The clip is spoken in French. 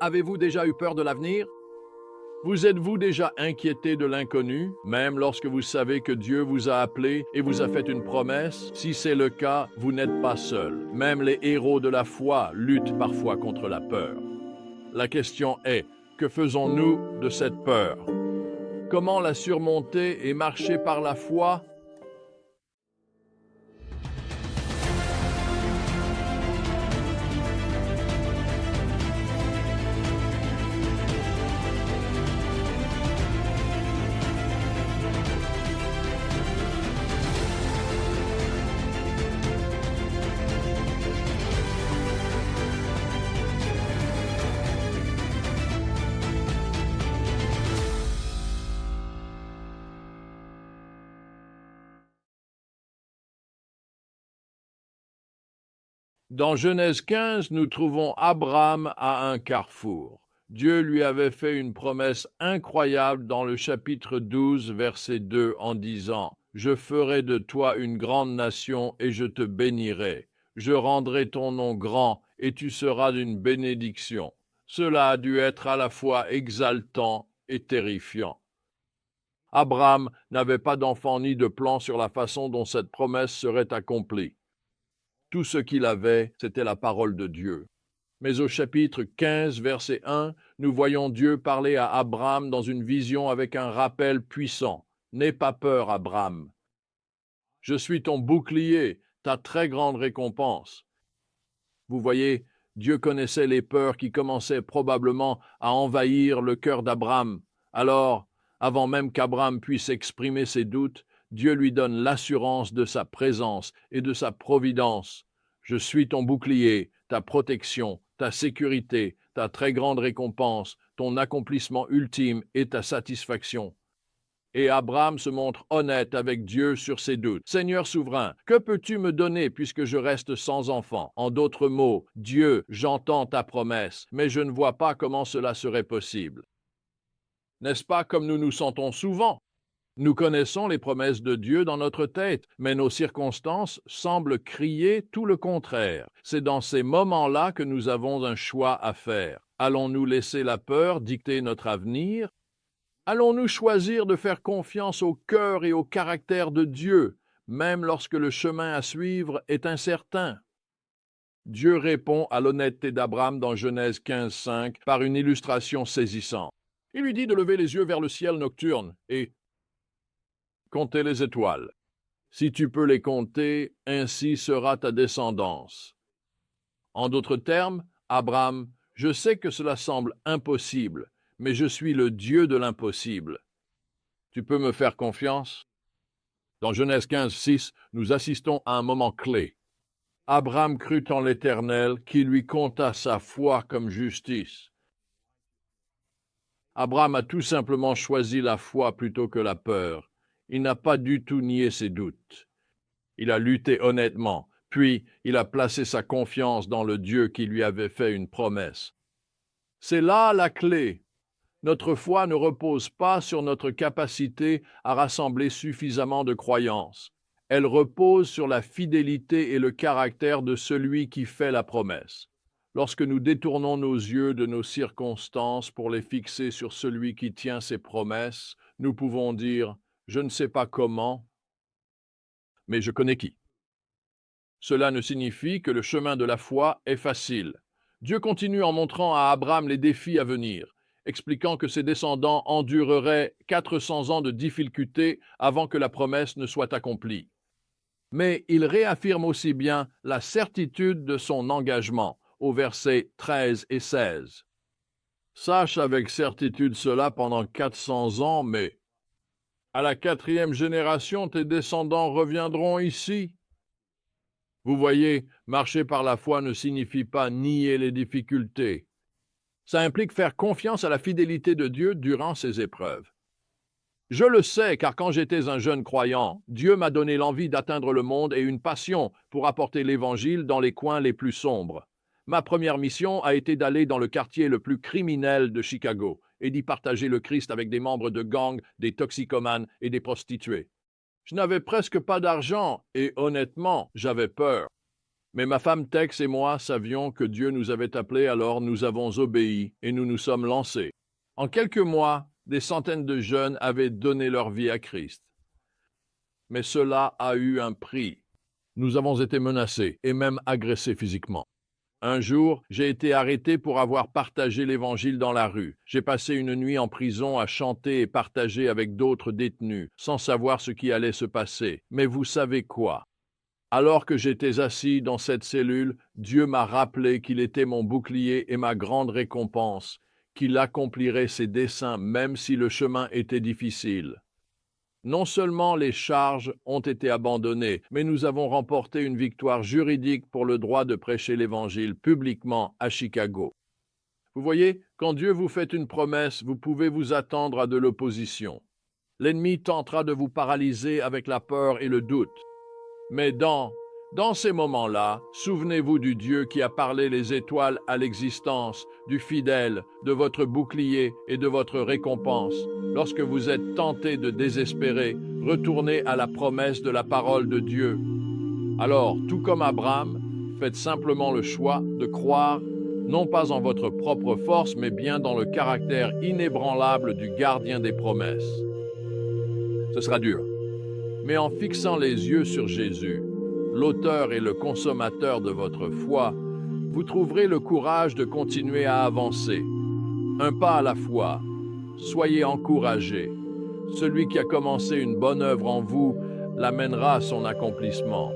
Avez-vous déjà eu peur de l'avenir? Vous êtes-vous déjà inquiété de l'inconnu, même lorsque vous savez que Dieu vous a appelé et vous a fait une promesse? Si c'est le cas, vous n'êtes pas seul. Même les héros de la foi luttent parfois contre la peur. La question est, que faisons-nous de cette peur? Comment la surmonter et marcher par la foi? Dans Genèse 15, nous trouvons Abraham à un carrefour. Dieu lui avait fait une promesse incroyable dans le chapitre 12, verset 2, en disant « Je ferai de toi une grande nation et je te bénirai. Je rendrai ton nom grand et tu seras d'une bénédiction. » Cela a dû être à la fois exaltant et terrifiant. Abraham n'avait pas d'enfant ni de plan sur la façon dont cette promesse serait accomplie. Tout ce qu'il avait, c'était la parole de Dieu. Mais au chapitre 15, verset 1, nous voyons Dieu parler à Abraham dans une vision avec un rappel puissant. « N'aie pas peur, Abraham. Je suis ton bouclier, ta très grande récompense. » Vous voyez, Dieu connaissait les peurs qui commençaient probablement à envahir le cœur d'Abraham. Alors, avant même qu'Abraham puisse exprimer ses doutes, Dieu lui donne l'assurance de sa présence et de sa providence. Je suis ton bouclier, ta protection, ta sécurité, ta très grande récompense, ton accomplissement ultime et ta satisfaction. Et Abraham se montre honnête avec Dieu sur ses doutes. « Seigneur souverain, que peux-tu me donner puisque je reste sans enfant? » En d'autres mots, « Dieu, j'entends ta promesse, mais je ne vois pas comment cela serait possible. » N'est-ce pas comme nous nous sentons souvent? Nous connaissons les promesses de Dieu dans notre tête, mais nos circonstances semblent crier tout le contraire. C'est dans ces moments-là que nous avons un choix à faire. Allons-nous laisser la peur dicter notre avenir? Allons-nous choisir de faire confiance au cœur et au caractère de Dieu, même lorsque le chemin à suivre est incertain? Dieu répond à l'honnêteté d'Abraham dans Genèse 15:5 par une illustration saisissante. Il lui dit de lever les yeux vers le ciel nocturne et compter les étoiles. Si tu peux les compter, ainsi sera ta descendance. En d'autres termes, Abraham, je sais que cela semble impossible, mais je suis le Dieu de l'impossible. Tu peux me faire confiance? Dans Genèse 15:6, nous assistons à un moment clé. Abraham crut en l'Éternel, qui lui compta sa foi comme justice. Abraham a tout simplement choisi la foi plutôt que la peur. Il n'a pas du tout nié ses doutes. Il a lutté honnêtement, puis il a placé sa confiance dans le Dieu qui lui avait fait une promesse. C'est là la clé. Notre foi ne repose pas sur notre capacité à rassembler suffisamment de croyances. Elle repose sur la fidélité et le caractère de celui qui fait la promesse. Lorsque nous détournons nos yeux de nos circonstances pour les fixer sur celui qui tient ses promesses, nous pouvons dire « Je ne sais pas comment, mais je connais qui ». Cela ne signifie que le chemin de la foi est facile. Dieu continue en montrant à Abraham les défis à venir, expliquant que ses descendants endureraient 400 ans de difficultés avant que la promesse ne soit accomplie. Mais il réaffirme aussi bien la certitude de son engagement, au versets 13 et 16. Sache avec certitude cela pendant 400 ans, mais à la 4e génération, tes descendants reviendront ici. Vous voyez, marcher par la foi ne signifie pas nier les difficultés. Ça implique faire confiance à la fidélité de Dieu durant ces épreuves. Je le sais, car quand j'étais un jeune croyant, Dieu m'a donné l'envie d'atteindre le monde et une passion pour apporter l'Évangile dans les coins les plus sombres. Ma première mission a été d'aller dans le quartier le plus criminel de Chicago et d'y partager le Christ avec des membres de gangs, des toxicomanes et des prostituées. Je n'avais presque pas d'argent et honnêtement, j'avais peur. Mais ma femme Tex et moi savions que Dieu nous avait appelés, alors nous avons obéi et nous nous sommes lancés. En quelques mois, des centaines de jeunes avaient donné leur vie à Christ. Mais cela a eu un prix. Nous avons été menacés et même agressés physiquement. Un jour, j'ai été arrêté pour avoir partagé l'Évangile dans la rue. J'ai passé une nuit en prison à chanter et partager avec d'autres détenus, sans savoir ce qui allait se passer. Mais vous savez quoi? Alors que j'étais assis dans cette cellule, Dieu m'a rappelé qu'il était mon bouclier et ma grande récompense, qu'il accomplirait ses desseins même si le chemin était difficile. Non seulement les charges ont été abandonnées, mais nous avons remporté une victoire juridique pour le droit de prêcher l'Évangile publiquement à Chicago. Vous voyez, quand Dieu vous fait une promesse, vous pouvez vous attendre à de l'opposition. L'ennemi tentera de vous paralyser avec la peur et le doute. Mais dans ces moments-là, souvenez-vous du Dieu qui a parlé les étoiles à l'existence, du fidèle, de votre bouclier et de votre récompense. Lorsque vous êtes tenté de désespérer, retournez à la promesse de la parole de Dieu. Alors, tout comme Abraham, faites simplement le choix de croire, non pas en votre propre force, mais bien dans le caractère inébranlable du gardien des promesses. Ce sera dur. Mais en fixant les yeux sur Jésus, l'auteur et le consommateur de votre foi, vous trouverez le courage de continuer à avancer. Un pas à la fois. Soyez encouragés. Celui qui a commencé une bonne œuvre en vous l'amènera à son accomplissement.